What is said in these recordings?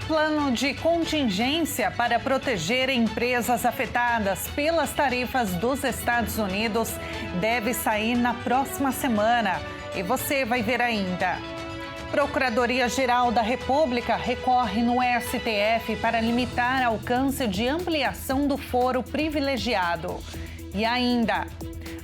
Plano de contingência para proteger empresas afetadas pelas tarifas dos Estados Unidos deve sair na próxima semana. E você vai ver ainda. Procuradoria-Geral da República recorre no STF para limitar alcance de ampliação do foro privilegiado. E ainda,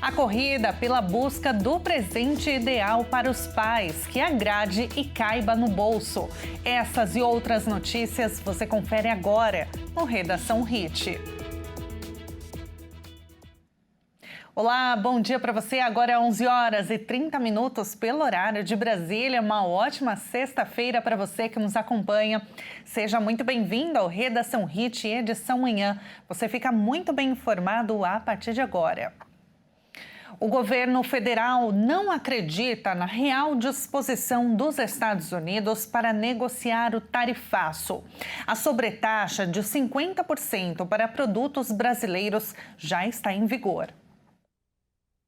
a corrida pela busca do presente ideal para os pais, que agrade e caiba no bolso. Essas e outras notícias você confere agora no Redação Hit. Olá, bom dia para você. Agora é 11h30 pelo horário de Brasília. Uma ótima sexta-feira para você que nos acompanha. Seja muito bem-vindo ao Redação Hit, edição manhã. Você fica muito bem informado a partir de agora. O governo federal não acredita na real disposição dos Estados Unidos para negociar o tarifaço. A sobretaxa de 50% para produtos brasileiros já está em vigor.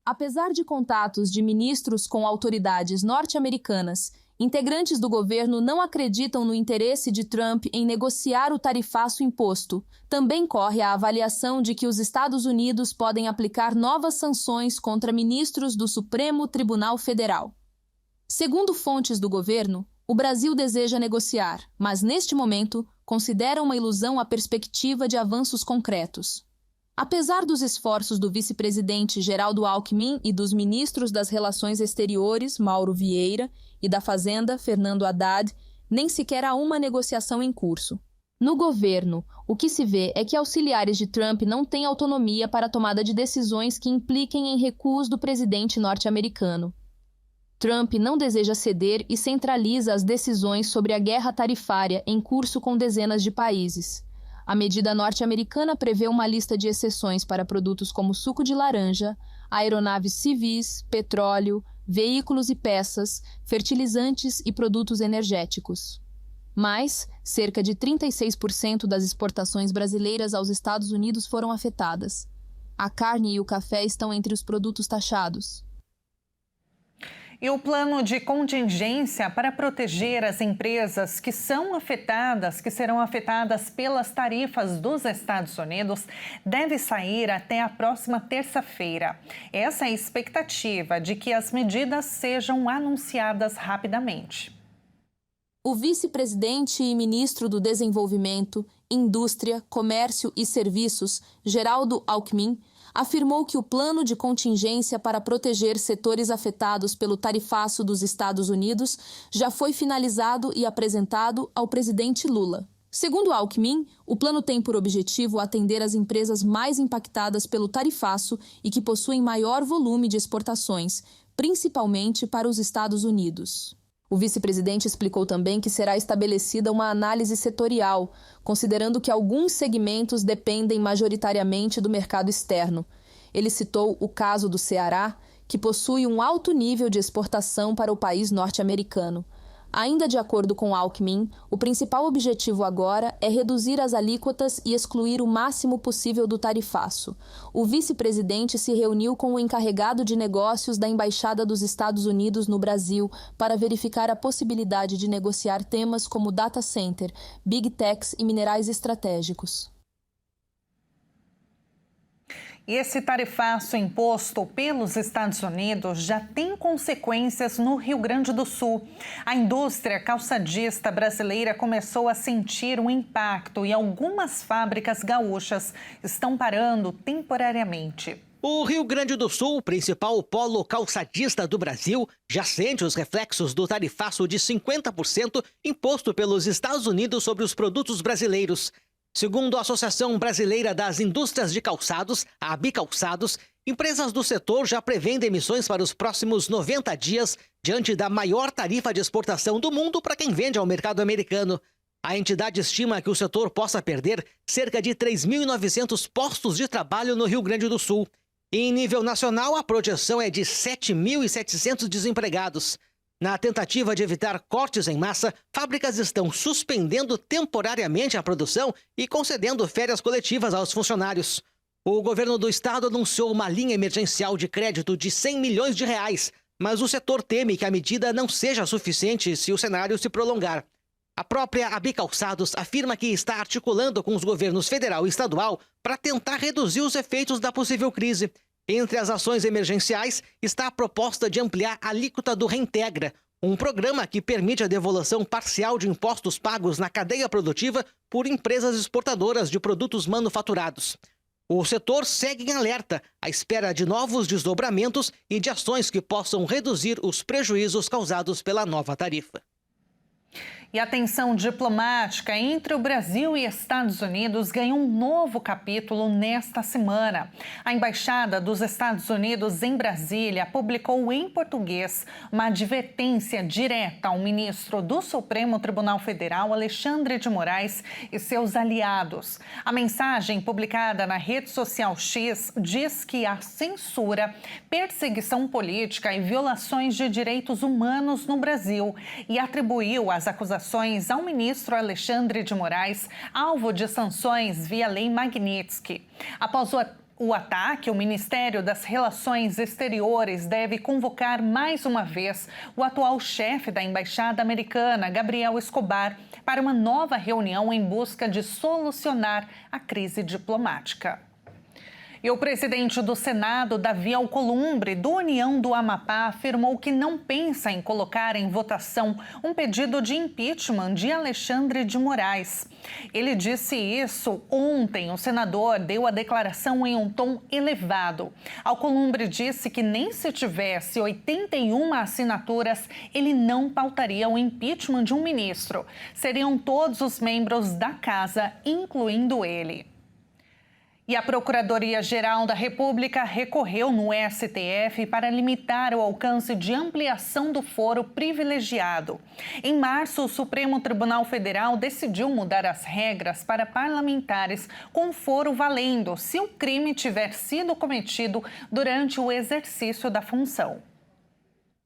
Apesar de contatos de ministros com autoridades norte-americanas, integrantes do governo não acreditam no interesse de Trump em negociar o tarifaço imposto. Também corre a avaliação de que os Estados Unidos podem aplicar novas sanções contra ministros do Supremo Tribunal Federal. Segundo fontes do governo, o Brasil deseja negociar, mas neste momento considera uma ilusão a perspectiva de avanços concretos. Apesar dos esforços do vice-presidente Geraldo Alckmin e dos ministros das Relações Exteriores, Mauro Vieira, e da Fazenda, Fernando Haddad, nem sequer há uma negociação em curso. No governo, o que se vê é que auxiliares de Trump não têm autonomia para a tomada de decisões que impliquem em recuos do presidente norte-americano. Trump não deseja ceder e centraliza as decisões sobre a guerra tarifária em curso com dezenas de países. A medida norte-americana prevê uma lista de exceções para produtos como suco de laranja, aeronaves civis, petróleo, veículos e peças, fertilizantes e produtos energéticos. Mas, cerca de 36% das exportações brasileiras aos Estados Unidos foram afetadas. A carne e o café estão entre os produtos taxados. E o plano de contingência para proteger as empresas que serão afetadas pelas tarifas dos Estados Unidos deve sair até a próxima terça-feira. Essa é a expectativa de que as medidas sejam anunciadas rapidamente. O vice-presidente e ministro do Desenvolvimento, Indústria, Comércio e Serviços, Geraldo Alckmin, afirmou que o plano de contingência para proteger setores afetados pelo tarifaço dos Estados Unidos já foi finalizado e apresentado ao presidente Lula. Segundo Alckmin, o plano tem por objetivo atender as empresas mais impactadas pelo tarifaço e que possuem maior volume de exportações, principalmente para os Estados Unidos. O vice-presidente explicou também que será estabelecida uma análise setorial, considerando que alguns segmentos dependem majoritariamente do mercado externo. Ele citou o caso do Ceará, que possui um alto nível de exportação para o país norte-americano. Ainda de acordo com Alckmin, o principal objetivo agora é reduzir as alíquotas e excluir o máximo possível do tarifaço. O vice-presidente se reuniu com o encarregado de negócios da Embaixada dos Estados Unidos no Brasil para verificar a possibilidade de negociar temas como data center, big techs e minerais estratégicos. E esse tarifaço imposto pelos Estados Unidos já tem consequências no Rio Grande do Sul. A indústria calçadista brasileira começou a sentir um impacto e algumas fábricas gaúchas estão parando temporariamente. O Rio Grande do Sul, principal polo calçadista do Brasil, já sente os reflexos do tarifaço de 50% imposto pelos Estados Unidos sobre os produtos brasileiros. Segundo a Associação Brasileira das Indústrias de Calçados, a Abicalçados, empresas do setor já prevêem demissões para os próximos 90 dias, diante da maior tarifa de exportação do mundo para quem vende ao mercado americano. A entidade estima que o setor possa perder cerca de 3.900 postos de trabalho no Rio Grande do Sul. E em nível nacional, a projeção é de 7.700 desempregados. Na tentativa de evitar cortes em massa, fábricas estão suspendendo temporariamente a produção e concedendo férias coletivas aos funcionários. O governo do estado anunciou uma linha emergencial de crédito de 100 milhões de reais, mas o setor teme que a medida não seja suficiente se o cenário se prolongar. A própria AB Calçados afirma que está articulando com os governos federal e estadual para tentar reduzir os efeitos da possível crise. Entre as ações emergenciais está a proposta de ampliar a alíquota do Reintegra, um programa que permite a devolução parcial de impostos pagos na cadeia produtiva por empresas exportadoras de produtos manufaturados. O setor segue em alerta, à espera de novos desdobramentos e de ações que possam reduzir os prejuízos causados pela nova tarifa. E a tensão diplomática entre o Brasil e Estados Unidos ganhou um novo capítulo nesta semana. A Embaixada dos Estados Unidos em Brasília publicou em português uma advertência direta ao ministro do Supremo Tribunal Federal, Alexandre de Moraes, e seus aliados. A mensagem publicada na rede social X diz que há censura, perseguição política e violações de direitos humanos no Brasil e atribuiu as acusações ao ministro Alexandre de Moraes, alvo de sanções via Lei Magnitsky. Após o ataque, o Ministério das Relações Exteriores deve convocar mais uma vez o atual chefe da Embaixada Americana, Gabriel Escobar, para uma nova reunião em busca de solucionar a crise diplomática. E o presidente do Senado, Davi Alcolumbre, do União do Amapá, afirmou que não pensa em colocar em votação um pedido de impeachment de Alexandre de Moraes. Ele disse isso ontem. O senador deu a declaração em um tom elevado. Alcolumbre disse que nem se tivesse 81 assinaturas, ele não pautaria o impeachment de um ministro. Seriam todos os membros da casa, incluindo ele. E a Procuradoria-Geral da República recorreu no STF para limitar o alcance de ampliação do foro privilegiado. Em março, o Supremo Tribunal Federal decidiu mudar as regras para parlamentares com foro valendo se o crime tiver sido cometido durante o exercício da função.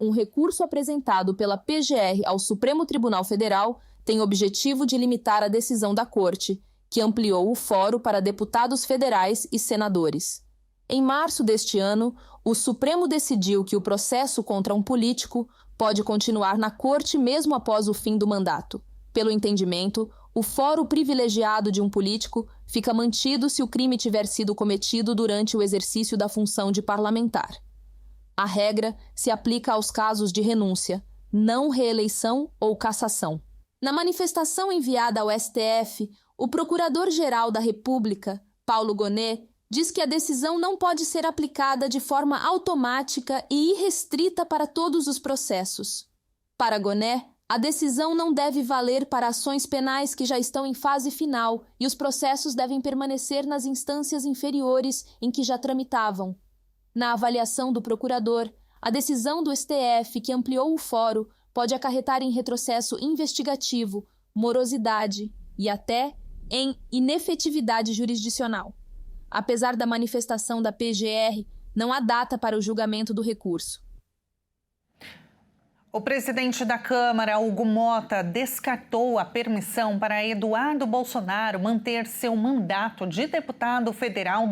Um recurso apresentado pela PGR ao Supremo Tribunal Federal tem o objetivo de limitar a decisão da Corte, que ampliou o foro para deputados federais e senadores. Em março deste ano, o Supremo decidiu que o processo contra um político pode continuar na Corte mesmo após o fim do mandato. Pelo entendimento, o foro privilegiado de um político fica mantido se o crime tiver sido cometido durante o exercício da função de parlamentar. A regra se aplica aos casos de renúncia, não reeleição ou cassação. Na manifestação enviada ao STF, o Procurador-Geral da República, Paulo Gonet, diz que a decisão não pode ser aplicada de forma automática e irrestrita para todos os processos. Para Gonet, a decisão não deve valer para ações penais que já estão em fase final e os processos devem permanecer nas instâncias inferiores em que já tramitavam. Na avaliação do procurador, a decisão do STF que ampliou o foro pode acarretar em retrocesso investigativo, morosidade e até em inefetividade jurisdicional. Apesar da manifestação da PGR, não há data para o julgamento do recurso. O presidente da Câmara, Hugo Mota, descartou a permissão para Eduardo Bolsonaro manter seu mandato de deputado federal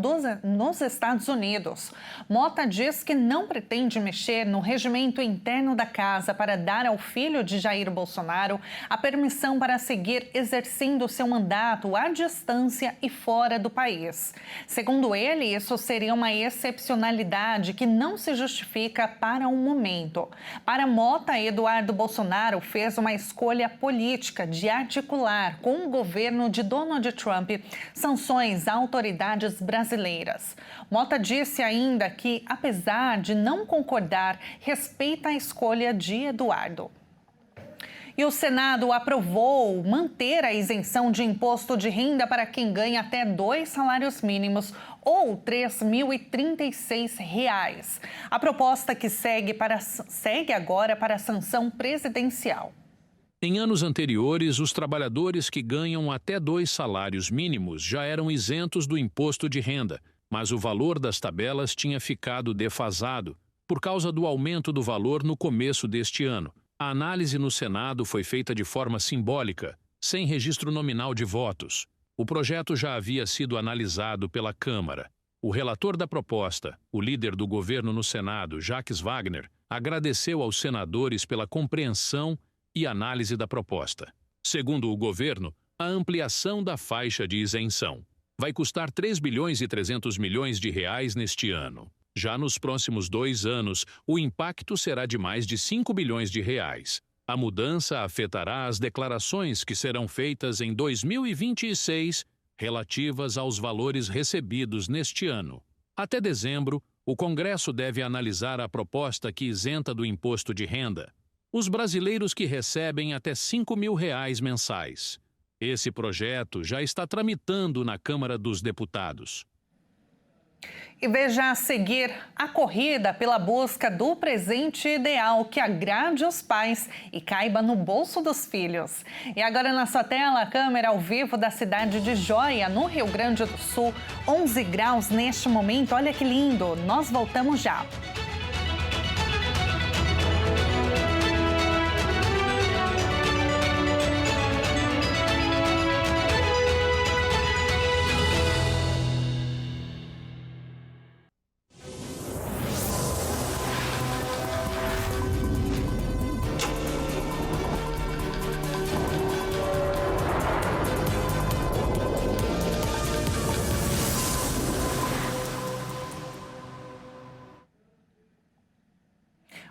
nos Estados Unidos. Mota diz que não pretende mexer no regimento interno da casa para dar ao filho de Jair Bolsonaro a permissão para seguir exercendo seu mandato à distância e fora do país. Segundo ele, isso seria uma excepcionalidade que não se justifica para o momento. Para Mota, Eduardo Bolsonaro fez uma escolha política de articular com o governo de Donald Trump sanções a autoridades brasileiras. Mota disse ainda que, apesar de não concordar, respeita a escolha de Eduardo. E o Senado aprovou manter a isenção de imposto de renda para quem ganha até 2 salários mínimos ou R$ 3.036. A proposta que segue agora para a sanção presidencial. Em anos anteriores, os trabalhadores que ganham até 2 salários mínimos já eram isentos do imposto de renda, mas o valor das tabelas tinha ficado defasado por causa do aumento do valor no começo deste ano. A análise no Senado foi feita de forma simbólica, sem registro nominal de votos. O projeto já havia sido analisado pela Câmara. O relator da proposta, o líder do governo no Senado, Jacques Wagner, agradeceu aos senadores pela compreensão e análise da proposta. Segundo o governo, a ampliação da faixa de isenção vai custar 3 bilhões e 300 milhões de reais neste ano. Já nos próximos 2 anos, o impacto será de mais de 5 bilhões de reais. A mudança afetará as declarações que serão feitas em 2026 relativas aos valores recebidos neste ano. Até dezembro, o Congresso deve analisar a proposta que isenta do imposto de renda os brasileiros que recebem até R$ 5.000 mensais. Esse projeto já está tramitando na Câmara dos Deputados. E veja a seguir a corrida pela busca do presente ideal que agrade os pais e caiba no bolso dos filhos. E agora na sua tela, a câmera ao vivo da cidade de Joia, no Rio Grande do Sul. 11 graus neste momento, olha que lindo. Nós voltamos já.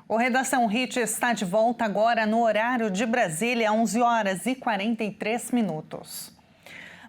O Redação Hit está de volta agora no horário de Brasília, 11 horas e 43 minutos.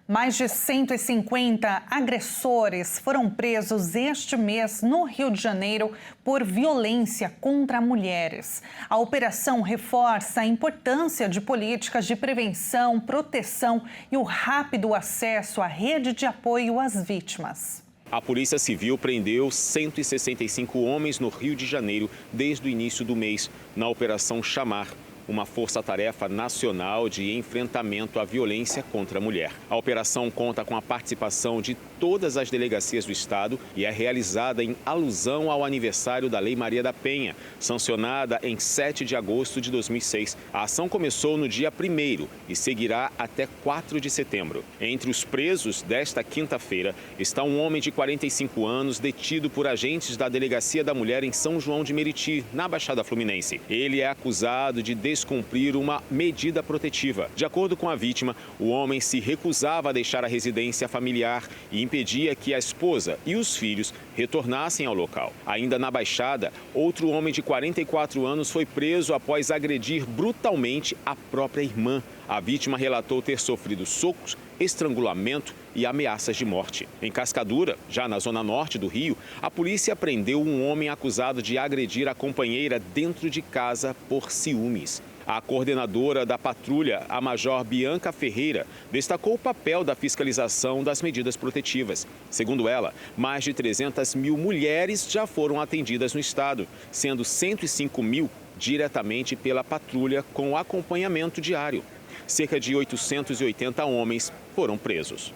Mais de 150 agressores foram presos este mês no Rio de Janeiro por violência contra mulheres. A operação reforça a importância de políticas de prevenção, proteção e o rápido acesso à rede de apoio às vítimas. A Polícia Civil prendeu 165 homens no Rio de Janeiro desde o início do mês, na Operação Chamar, uma força-tarefa nacional de enfrentamento à violência contra a mulher. A operação conta com a participação de todas as delegacias do Estado e é realizada em alusão ao aniversário da Lei Maria da Penha, sancionada em 7 de agosto de 2006. A ação começou no dia 1º e seguirá até 4 de setembro. Entre os presos desta quinta-feira está um homem de 45 anos detido por agentes da Delegacia da Mulher em São João de Meriti, na Baixada Fluminense. Ele é acusado de descumprir uma medida protetiva. De acordo com a vítima, o homem se recusava a deixar a residência familiar e impedia que a esposa e os filhos retornassem ao local. Ainda na Baixada, outro homem de 44 anos foi preso após agredir brutalmente a própria irmã. A vítima relatou ter sofrido socos, estrangulamento e ameaças de morte. Em Cascadura, já na zona norte do Rio, a polícia prendeu um homem acusado de agredir a companheira dentro de casa por ciúmes. A coordenadora da patrulha, a Major Bianca Ferreira, destacou o papel da fiscalização das medidas protetivas. Segundo ela, mais de 300 mil mulheres já foram atendidas no estado, sendo 105 mil diretamente pela patrulha com acompanhamento diário. Cerca de 880 homens foram presos.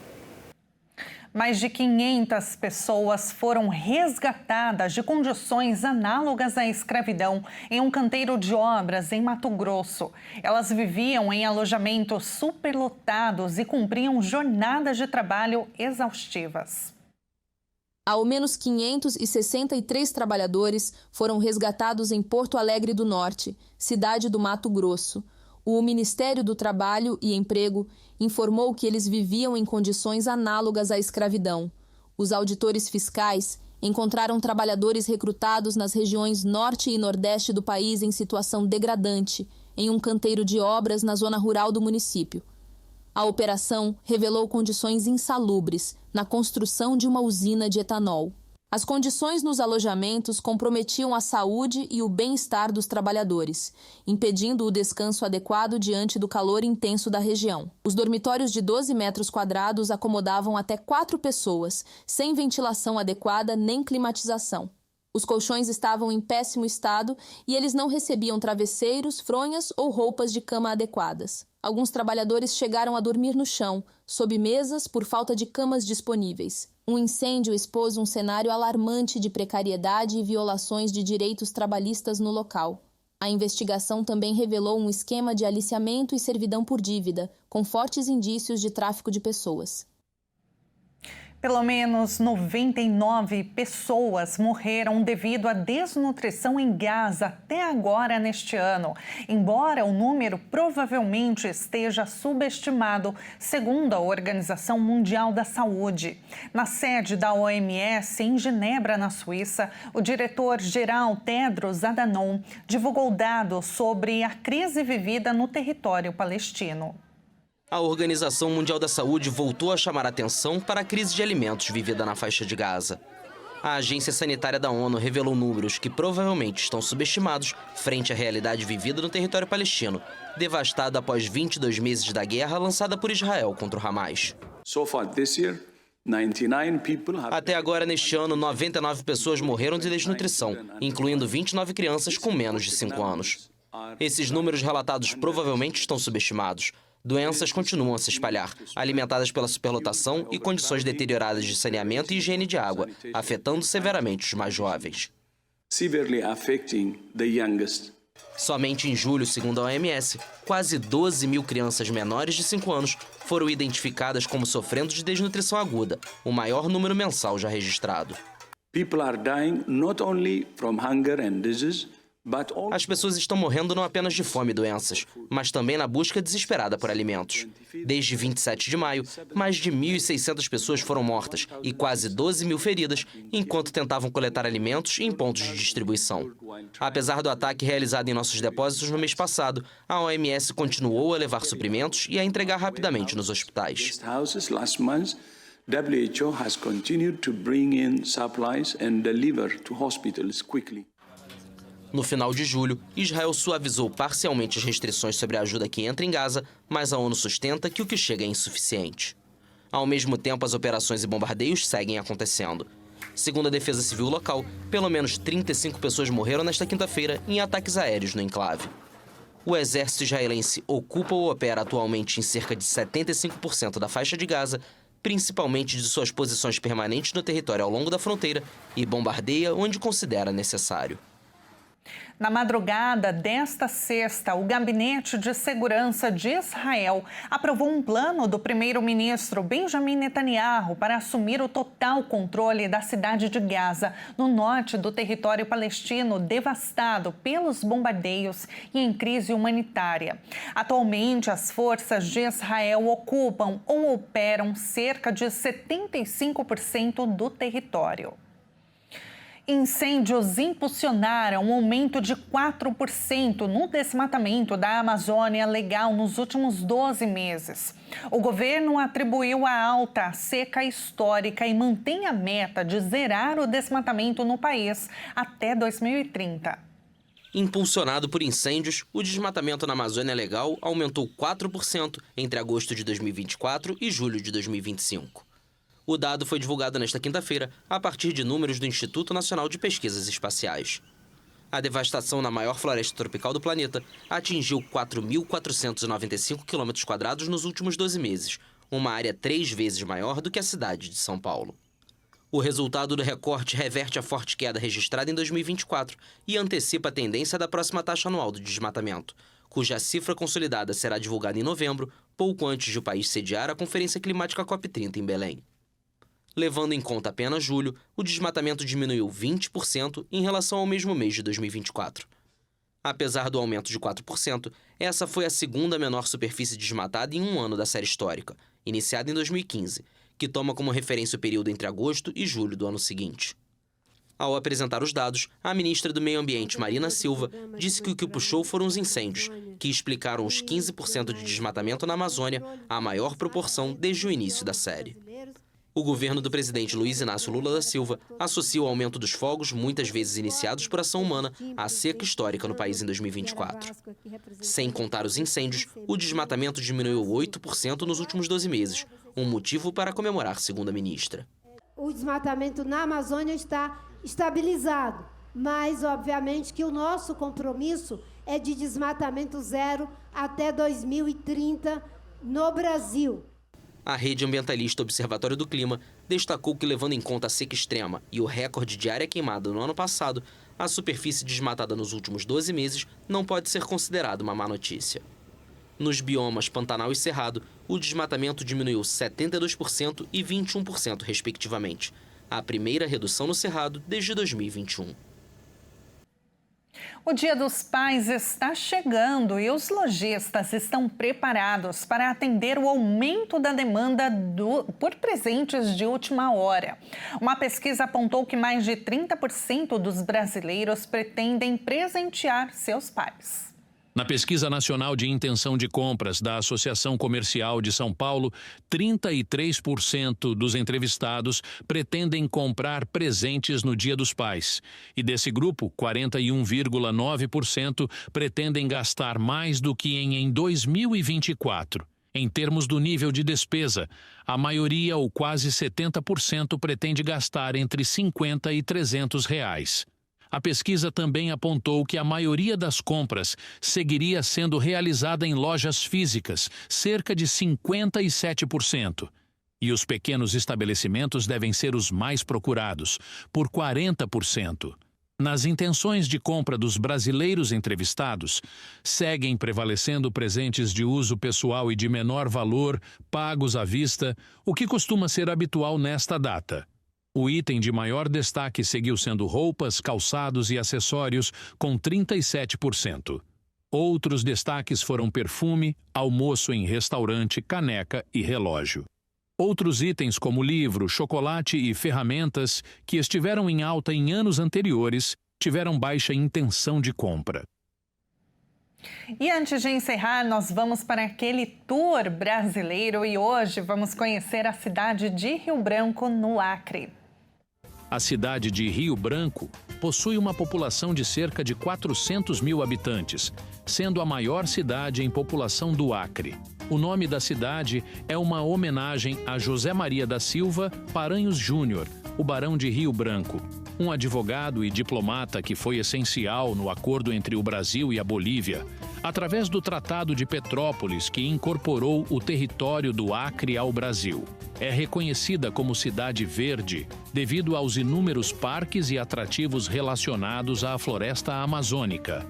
Mais de 500 pessoas foram resgatadas de condições análogas à escravidão em um canteiro de obras em Mato Grosso. Elas viviam em alojamentos superlotados e cumpriam jornadas de trabalho exaustivas. Ao menos 563 trabalhadores foram resgatados em Porto Alegre do Norte, cidade do Mato Grosso. O Ministério do Trabalho e Emprego informou que eles viviam em condições análogas à escravidão. Os auditores fiscais encontraram trabalhadores recrutados nas regiões norte e nordeste do país em situação degradante, em um canteiro de obras na zona rural do município. A operação revelou condições insalubres na construção de uma usina de etanol. As condições nos alojamentos comprometiam a saúde e o bem-estar dos trabalhadores, impedindo o descanso adequado diante do calor intenso da região. Os dormitórios de 12 metros quadrados acomodavam até 4 pessoas, sem ventilação adequada nem climatização. Os colchões estavam em péssimo estado e eles não recebiam travesseiros, fronhas ou roupas de cama adequadas. Alguns trabalhadores chegaram a dormir no chão, sob mesas, por falta de camas disponíveis. Um incêndio expôs um cenário alarmante de precariedade e violações de direitos trabalhistas no local. A investigação também revelou um esquema de aliciamento e servidão por dívida, com fortes indícios de tráfico de pessoas. Pelo menos 99 pessoas morreram devido à desnutrição em Gaza até agora neste ano, embora o número provavelmente esteja subestimado, segundo a Organização Mundial da Saúde. Na sede da OMS, em Genebra, na Suíça, o diretor-geral Tedros Adhanom divulgou dados sobre a crise vivida no território palestino. A Organização Mundial da Saúde voltou a chamar a atenção para a crise de alimentos vivida na faixa de Gaza. A Agência Sanitária da ONU revelou números que provavelmente estão subestimados frente à realidade vivida no território palestino, devastado após 22 meses da guerra lançada por Israel contra o Hamas. Até agora, neste ano, 99 pessoas morreram de desnutrição, incluindo 29 crianças com menos de 5 anos. Esses números relatados provavelmente estão subestimados. Doenças continuam a se espalhar, alimentadas pela superlotação e condições deterioradas de saneamento e higiene de água, afetando severamente os mais jovens. Somente em julho, segundo a OMS, quase 12 mil crianças menores de 5 anos foram identificadas como sofrendo de desnutrição aguda, o maior número mensal já registrado. As pessoas estão morrendo não apenas de fome e doenças, mas também na busca desesperada por alimentos. Desde 27 de maio, mais de 1.600 pessoas foram mortas e quase 12 mil feridas enquanto tentavam coletar alimentos em pontos de distribuição. Apesar do ataque realizado em nossos depósitos no mês passado, a OMS continuou a levar suprimentos e a entregar rapidamente nos hospitais. WHO has continued to bring in supplies and deliver to hospitals quickly. No final de julho, Israel suavizou parcialmente as restrições sobre a ajuda que entra em Gaza, mas a ONU sustenta que o que chega é insuficiente. Ao mesmo tempo, as operações e bombardeios seguem acontecendo. Segundo a Defesa Civil local, pelo menos 35 pessoas morreram nesta quinta-feira em ataques aéreos no enclave. O exército israelense ocupa ou opera atualmente em cerca de 75% da faixa de Gaza, principalmente de suas posições permanentes no território ao longo da fronteira, e bombardeia onde considera necessário. Na madrugada desta sexta, o Gabinete de Segurança de Israel aprovou um plano do primeiro-ministro Benjamin Netanyahu para assumir o total controle da cidade de Gaza, no norte do território palestino devastado pelos bombardeios e em crise humanitária. Atualmente, as forças de Israel ocupam ou operam cerca de 75% do território. Incêndios impulsionaram um aumento de 4% no desmatamento da Amazônia Legal nos últimos 12 meses. O governo atribuiu a alta à seca histórica e mantém a meta de zerar o desmatamento no país até 2030. Impulsionado por incêndios, o desmatamento na Amazônia Legal aumentou 4% entre agosto de 2024 e julho de 2025. O dado foi divulgado nesta quinta-feira a partir de números do Instituto Nacional de Pesquisas Espaciais. A devastação na maior floresta tropical do planeta atingiu 4.495 km² nos últimos 12 meses, uma área 3 vezes maior do que a cidade de São Paulo. O resultado do recorte reverte a forte queda registrada em 2024 e antecipa a tendência da próxima taxa anual do desmatamento, cuja cifra consolidada será divulgada em novembro, pouco antes de o país sediar a Conferência Climática COP30 em Belém. Levando em conta apenas julho, o desmatamento diminuiu 20% em relação ao mesmo mês de 2024. Apesar do aumento de 4%, essa foi a segunda menor superfície desmatada em um ano da série histórica, iniciada em 2015, que toma como referência o período entre agosto e julho do ano seguinte. Ao apresentar os dados, a ministra do Meio Ambiente, Marina Silva, disse que o que puxou foram os incêndios, que explicaram os 15% de desmatamento na Amazônia, a maior proporção desde o início da série. O governo do presidente Luiz Inácio Lula da Silva associa o aumento dos fogos, muitas vezes iniciados por ação humana, à seca histórica no país em 2024. Sem contar os incêndios, o desmatamento diminuiu 8% nos últimos 12 meses, um motivo para comemorar, segundo a ministra. O desmatamento na Amazônia está estabilizado, mas, obviamente, que o nosso compromisso é de desmatamento zero até 2030 no Brasil. A rede ambientalista Observatório do Clima destacou que, levando em conta a seca extrema e o recorde de área queimada no ano passado, a superfície desmatada nos últimos 12 meses não pode ser considerada uma má notícia. Nos biomas Pantanal e Cerrado, o desmatamento diminuiu 72% e 21%, respectivamente. A primeira redução no Cerrado desde 2021. O Dia dos Pais está chegando e os lojistas estão preparados para atender o aumento da demanda por presentes de última hora. Uma pesquisa apontou que mais de 30% dos brasileiros pretendem presentear seus pais. Na Pesquisa Nacional de Intenção de Compras da Associação Comercial de São Paulo, 33% dos entrevistados pretendem comprar presentes no Dia dos Pais. E desse grupo, 41,9% pretendem gastar mais do que em 2024. Em termos do nível de despesa, a maioria, ou quase 70%, pretende gastar entre R$50 e R$300. A pesquisa também apontou que a maioria das compras seguiria sendo realizada em lojas físicas, cerca de 57%. E os pequenos estabelecimentos devem ser os mais procurados, por 40%. Nas intenções de compra dos brasileiros entrevistados, seguem prevalecendo presentes de uso pessoal e de menor valor, pagos à vista, o que costuma ser habitual nesta data. O item de maior destaque seguiu sendo roupas, calçados e acessórios, com 37%. Outros destaques foram perfume, almoço em restaurante, caneca e relógio. Outros itens como livro, chocolate e ferramentas, que estiveram em alta em anos anteriores, tiveram baixa intenção de compra. E antes de encerrar, nós vamos para aquele tour brasileiro e hoje vamos conhecer a cidade de Rio Branco, no Acre. A cidade de Rio Branco possui uma população de cerca de 400 mil habitantes, sendo a maior cidade em população do Acre. O nome da cidade é uma homenagem a José Maria da Silva Paranhos Júnior, o Barão de Rio Branco, um advogado e diplomata que foi essencial no acordo entre o Brasil e a Bolívia, através do Tratado de Petrópolis, que incorporou o território do Acre ao Brasil. É reconhecida como cidade verde devido aos inúmeros parques e atrativos relacionados à floresta amazônica.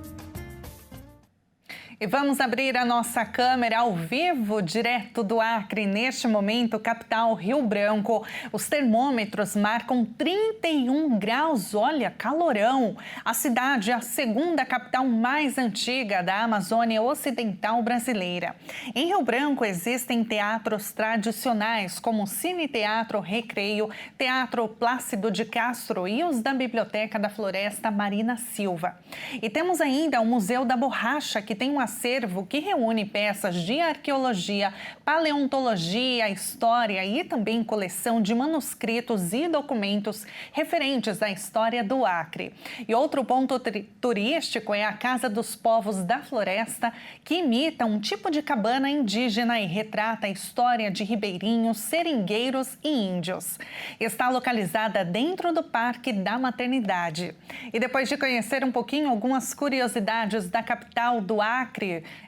E vamos abrir a nossa câmera ao vivo, direto do Acre. Neste momento, capital Rio Branco. Os termômetros marcam 31 graus. Olha, calorão. A cidade é a segunda capital mais antiga da Amazônia Ocidental brasileira. Em Rio Branco existem teatros tradicionais, como o Cine Teatro Recreio, Teatro Plácido de Castro e os da Biblioteca da Floresta Marina Silva. E temos ainda o Museu da Borracha, que tem um acervo que reúne peças de arqueologia, paleontologia, história e também coleção de manuscritos e documentos referentes à história do Acre. E outro ponto turístico é a Casa dos Povos da Floresta, que imita um tipo de cabana indígena e retrata a história de ribeirinhos, seringueiros e índios. Está localizada dentro do Parque da Maternidade. E depois de conhecer um pouquinho algumas curiosidades da capital do Acre,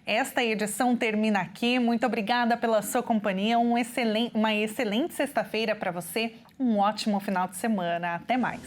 esta edição termina aqui. Muito obrigada pela sua companhia. Uma excelente sexta-feira para você. Um ótimo final de semana. Até mais.